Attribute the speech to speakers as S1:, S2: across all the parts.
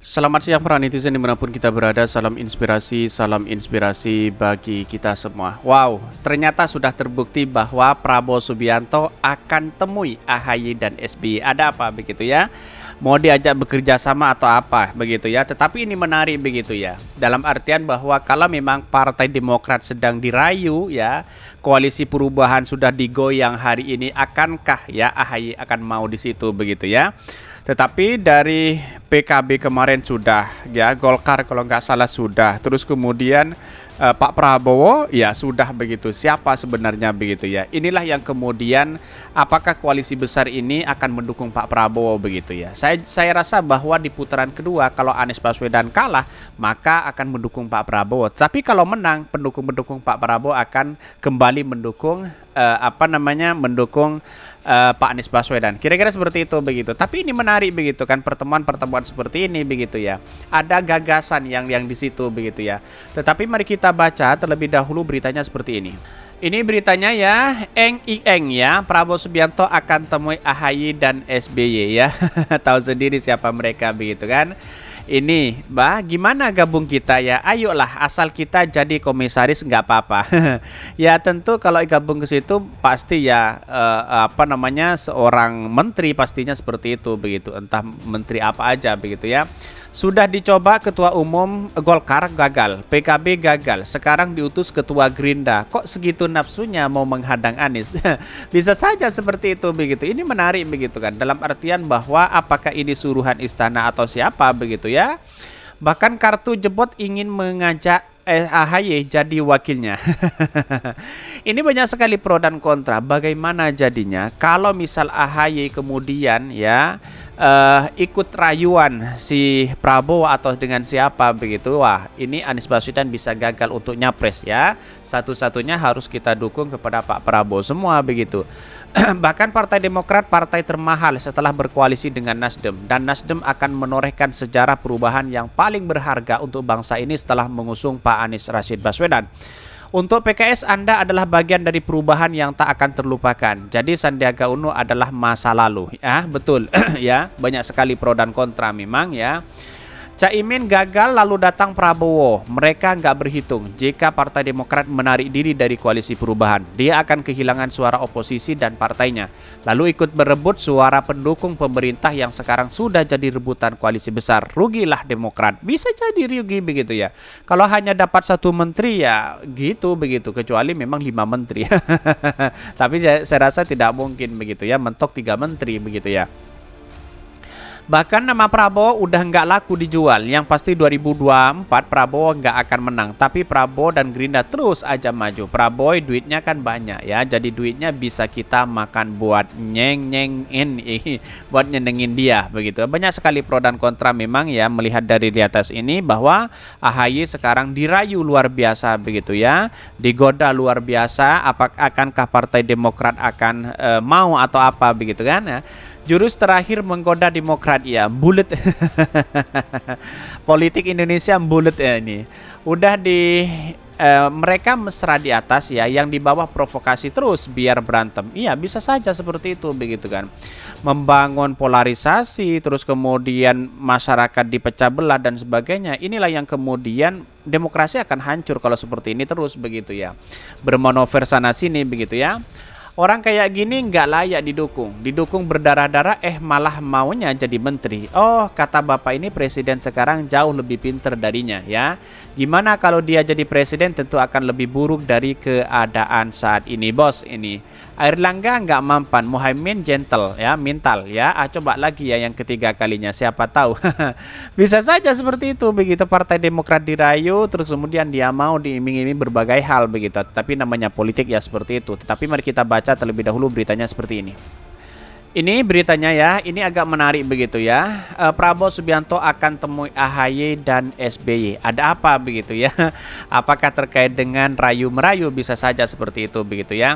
S1: Selamat siang para netizen dimanapun kita berada, salam inspirasi bagi kita semua. Wow, ternyata sudah terbukti bahwa Prabowo Subianto akan temui AHY dan SBY. Ada apa begitu ya? Mau diajak bekerja sama atau apa begitu ya? Tetapi ini menarik begitu ya. Dalam artian bahwa kalau memang Partai Demokrat sedang dirayu ya, koalisi perubahan sudah digoyang hari ini, akankah ya AHY akan mau di situ begitu ya? Tetapi dari PKB kemarin sudah, ya Golkar kalau nggak salah sudah, terus kemudian Pak Prabowo ya sudah begitu. Siapa sebenarnya begitu ya? Inilah yang kemudian apakah koalisi besar ini akan mendukung Pak Prabowo begitu ya? Saya rasa bahwa di putaran kedua kalau Anies Baswedan kalah maka akan mendukung Pak Prabowo. Tapi kalau menang pendukung-pendukung Pak Prabowo akan kembali mendukung mendukung Pak Anies Baswedan. Kira-kira seperti itu begitu. Tapi ini menarik begitu kan, pertemuan-pertemuan seperti ini begitu ya. Ada gagasan yang di situ begitu ya. Tetapi mari kita baca terlebih dahulu beritanya seperti ini. Ini beritanya ya, Eng ya, Prabowo Subianto akan temui AHY dan SBY ya. Tahu sendiri siapa mereka begitu kan. Ini, gimana gabung kita ya? Ayolah, asal kita jadi komisaris nggak apa-apa. Ya tentu kalau gabung ke situ pasti ya seorang menteri pastinya seperti itu begitu. Entah menteri apa aja begitu ya. Sudah dicoba ketua umum Golkar gagal, PKB gagal, sekarang diutus ketua Gerindra. Kok segitu nafsunya mau menghadang Anies? Bisa saja seperti itu begitu. Ini menarik begitu kan. Dalam artian bahwa apakah ini suruhan istana atau siapa begitu ya. Bahkan kartu jebot ingin mengajak AHY jadi wakilnya. Ini banyak sekali pro dan kontra. Bagaimana jadinya kalau misal AHY kemudian ya ikut rayuan si Prabowo atau dengan siapa begitu? Wah, ini Anies Baswedan bisa gagal untuk nyapres ya. Satu-satunya harus kita dukung kepada Pak Prabowo semua begitu. Bahkan Partai Demokrat partai termahal setelah berkoalisi dengan Nasdem, dan Nasdem akan menorehkan sejarah perubahan yang paling berharga untuk bangsa ini setelah mengusung Pak Anies Rashid Baswedan. Untuk PKS, Anda adalah bagian dari perubahan yang tak akan terlupakan. Jadi Sandiaga Uno adalah masa lalu. Ya, betul. Ya, banyak sekali pro dan kontra memang ya. Caimin gagal lalu datang Prabowo. Mereka nggak berhitung. Jika Partai Demokrat menarik diri dari koalisi perubahan, dia akan kehilangan suara oposisi dan partainya. Lalu ikut berebut suara pendukung pemerintah yang sekarang sudah jadi rebutan koalisi besar. Rugilah Demokrat. Bisa jadi rugi begitu ya. Kalau hanya dapat satu menteri ya gitu begitu. Kecuali memang 5 menteri. Tapi saya rasa tidak mungkin begitu ya. Mentok 3 menteri begitu ya. Bahkan nama Prabowo udah nggak laku dijual. Yang pasti 2024 Prabowo nggak akan menang. Tapi Prabowo dan Gerindra terus aja maju. Prabowo duitnya kan banyak ya. Jadi duitnya bisa kita makan buat buat nyenengin dia begitu. Banyak sekali pro dan kontra memang ya, melihat dari di atas ini bahwa AHY sekarang dirayu luar biasa begitu ya. Digoda luar biasa. Akankah Partai Demokrat akan mau atau apa begitu kan ya. Jurus terakhir menggoda Demokrat ya, bulet. Politik Indonesia bulet ya ini. Udah mereka mesra di atas ya, yang di bawah provokasi terus biar berantem. Iya, bisa saja seperti itu begitu kan. Membangun polarisasi, terus kemudian masyarakat dipecah belah dan sebagainya. Inilah yang kemudian demokrasi akan hancur kalau seperti ini terus begitu ya. Bermanuver sana sini begitu ya. Orang kayak gini nggak layak didukung berdarah-darah malah maunya jadi menteri. Oh, kata bapak ini presiden sekarang jauh lebih pinter darinya ya. Gimana kalau dia jadi presiden tentu akan lebih buruk dari keadaan saat ini bos ini. Airlangga nggak mampan, Muhaimin gentle ya, mental ya. Coba lagi ya yang ketiga kalinya, siapa tahu. Bisa saja seperti itu begitu. Partai Demokrat dirayu terus kemudian dia mau diiming-iming berbagai hal begitu. Tapi namanya politik ya seperti itu. Tetapi mari kita baca terlebih dahulu beritanya seperti ini. Ini beritanya ya, ini agak menarik begitu ya. Prabowo Subianto akan temui AHY dan SBY. Ada apa begitu ya? Apakah terkait dengan rayu-merayu? Bisa saja seperti itu begitu ya.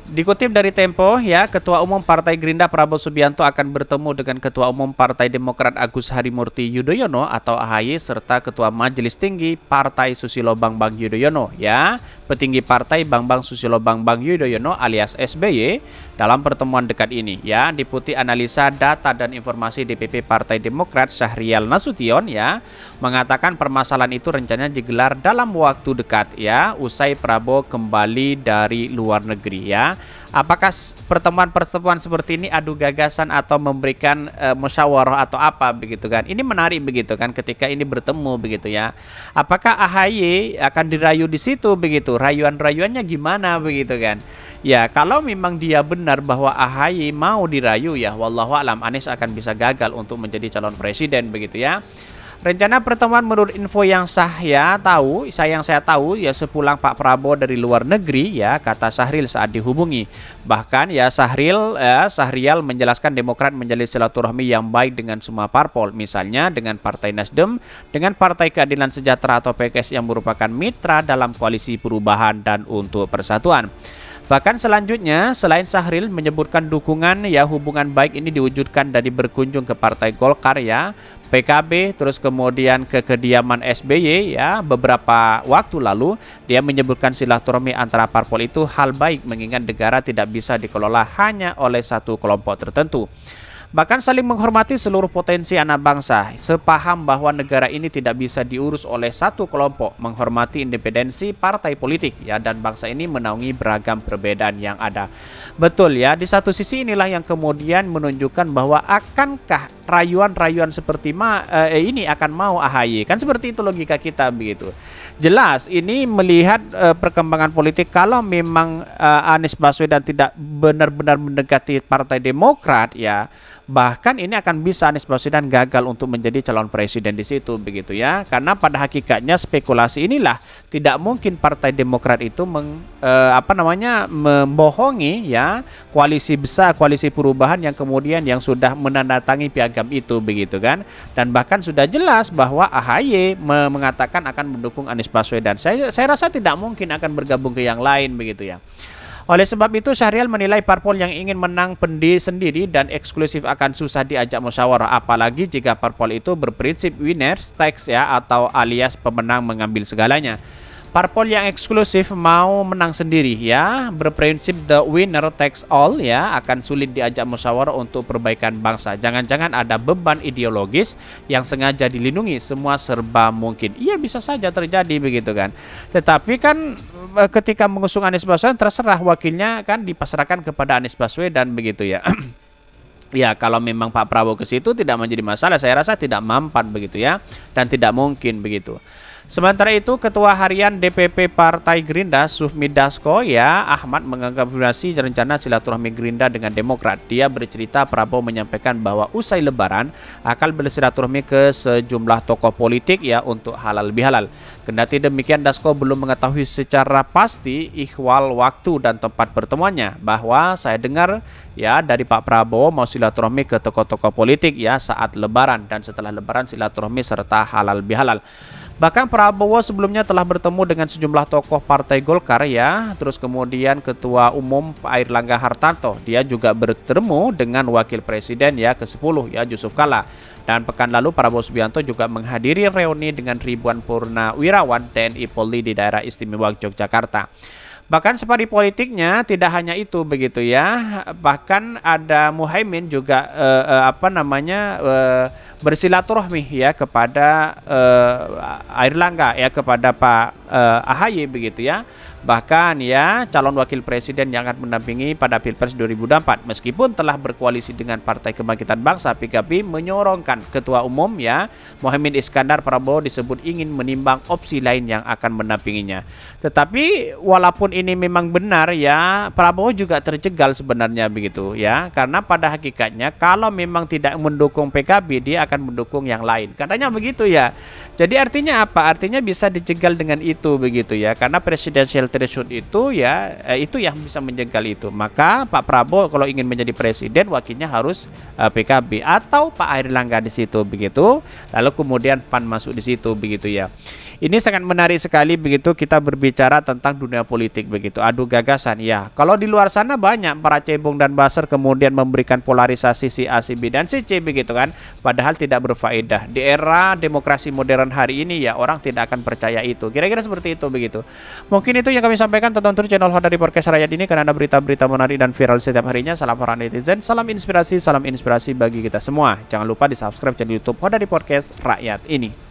S1: Dikutip dari Tempo, ya, Ketua Umum Partai Gerindra Prabowo Subianto akan bertemu dengan Ketua Umum Partai Demokrat Agus Harimurti Yudhoyono atau AHY serta Ketua Majelis Tinggi Partai Susilo Bambang Yudhoyono, ya. Petinggi Partai Bambang Susilo Bambang Yudhoyono alias SBY dalam pertemuan dekat ini, ya, diputi analisa data dan informasi DPP Partai Demokrat Syahrial Nasution, ya, mengatakan permasalahan itu rencananya digelar dalam waktu dekat, ya, usai Prabowo kembali dari luar negeri, ya. Apakah pertemuan-pertemuan seperti ini adu gagasan atau memberikan musyawarah atau apa begitu kan? Ini menarik begitu kan ketika ini bertemu begitu ya. Apakah AHY akan dirayu di situ begitu? Rayuan-rayuannya gimana begitu kan? Ya, kalau memang dia benar bahwa AHY mau dirayu ya, wallahu alam Anies akan bisa gagal untuk menjadi calon presiden begitu ya. Rencana pertemuan menurut info yang saya tahu ya sepulang Pak Prabowo dari luar negeri ya, kata Syahril saat dihubungi. Bahkan ya Syahrial menjelaskan Demokrat menjalin silaturahmi yang baik dengan semua parpol, misalnya dengan Partai Nasdem, dengan Partai Keadilan Sejahtera atau PKS yang merupakan mitra dalam koalisi perubahan dan untuk persatuan. Bahkan selanjutnya, selain Syahril menyebutkan dukungan ya hubungan baik ini diwujudkan dari berkunjung ke Partai Golkar ya, PKB, terus kemudian ke kediaman SBY ya beberapa waktu lalu. Dia menyebutkan silaturahmi antara parpol itu hal baik mengingat negara tidak bisa dikelola hanya oleh satu kelompok tertentu. Bahkan saling menghormati seluruh potensi anak bangsa, sepaham bahwa negara ini tidak bisa diurus oleh satu kelompok, menghormati independensi partai politik ya, dan bangsa ini menaungi beragam perbedaan yang ada. Betul ya, di satu sisi inilah yang kemudian menunjukkan bahwa akankah rayuan-rayuan seperti ini akan mau AHY, kan seperti itu logika kita begitu. Jelas ini melihat perkembangan politik, kalau memang Anies Baswedan tidak benar-benar mendekati Partai Demokrat ya, bahkan ini akan bisa Anies Baswedan gagal untuk menjadi calon presiden di situ begitu ya, karena pada hakikatnya spekulasi inilah tidak mungkin Partai Demokrat itu membohongi ya koalisi besar, koalisi perubahan yang kemudian yang sudah menandatangani piagam itu begitu kan, dan bahkan sudah jelas bahwa AHY mengatakan akan mendukung Anies Baswedan. Saya rasa tidak mungkin akan bergabung ke yang lain begitu ya. Oleh sebab itu, Syahrial menilai parpol yang ingin menang sendiri dan eksklusif akan susah diajak musyawarah, apalagi jika parpol itu berprinsip winners takes ya, atau alias pemenang mengambil segalanya. Parpol yang eksklusif mau menang sendiri ya, berprinsip the winner takes all ya, akan sulit diajak musyawarah untuk perbaikan bangsa. Jangan-jangan ada beban ideologis yang sengaja dilindungi, semua serba mungkin. Iya, bisa saja terjadi begitu kan. Tetapi kan ketika mengusung Anies Baswedan, terserah wakilnya kan dipasrahkan kepada Anies Baswedan begitu ya. Ya, kalau memang Pak Prabowo ke situ tidak menjadi masalah, saya rasa tidak mempan begitu ya, dan tidak mungkin begitu. Sementara itu, Ketua Harian DPP Partai Gerindra Sufmi Dasko ya, Ahmad mengkonfirmasi rencana silaturahmi Gerindra dengan Demokrat. Dia bercerita Prabowo menyampaikan bahwa usai Lebaran akan bersilaturahmi ke sejumlah tokoh politik ya untuk halal bihalal. Kendati demikian, Dasko belum mengetahui secara pasti ikhwal waktu dan tempat pertemuannya. Bahwa saya dengar ya dari Pak Prabowo mau silaturahmi ke tokoh-tokoh politik ya saat Lebaran, dan setelah Lebaran silaturahmi serta halal bihalal. Bahkan Prabowo sebelumnya telah bertemu dengan sejumlah tokoh Partai Golkar ya, terus kemudian Ketua Umum Pak Airlangga Hartarto, dia juga bertemu dengan Wakil Presiden ya ke-10 ya Yusuf Kala. Dan pekan lalu Prabowo Subianto juga menghadiri reuni dengan ribuan purnawirawan TNI Polri di daerah istimewa Yogyakarta. Bahkan separi politiknya tidak hanya itu begitu ya, bahkan ada Muhaimin juga bersilaturahmi ya kepada Airlangga ya, kepada Pak AHY begitu ya. Bahkan ya calon wakil presiden yang akan mendampingi pada Pilpres 2024, meskipun telah berkoalisi dengan Partai Kebangkitan Bangsa PKB, menyorongkan Ketua Umum ya Muhaimin Iskandar, Prabowo disebut ingin menimbang opsi lain yang akan mendampinginya. Tetapi walaupun ini memang benar ya, Prabowo juga terjegal sebenarnya begitu ya, karena pada hakikatnya kalau memang tidak mendukung PKB, dia akan akan mendukung yang lain. Katanya begitu ya. Jadi artinya apa? Artinya bisa dijegal dengan itu begitu ya. Karena presidential threshold itu ya itu yang bisa menjegal itu. Maka Pak Prabowo kalau ingin menjadi presiden wakilnya harus PKB atau Pak Airlangga di situ begitu. Lalu kemudian PAN masuk di situ begitu ya. Ini sangat menarik sekali begitu kita berbicara tentang dunia politik begitu. Adu gagasan ya. Kalau di luar sana banyak para cebong dan baser kemudian memberikan polarisasi si A, si B dan si C begitu kan. Padahal tidak berfaedah. Di era demokrasi modern hari ini ya orang tidak akan percaya itu. Kira-kira seperti itu begitu. Mungkin itu yang kami sampaikan. Tonton terus channel Hodari Podcast Rakyat ini karena ada berita-berita menarik dan viral setiap harinya. Salam para netizen, salam inspirasi bagi kita semua. Jangan lupa di subscribe channel YouTube Hodari Podcast Rakyat ini.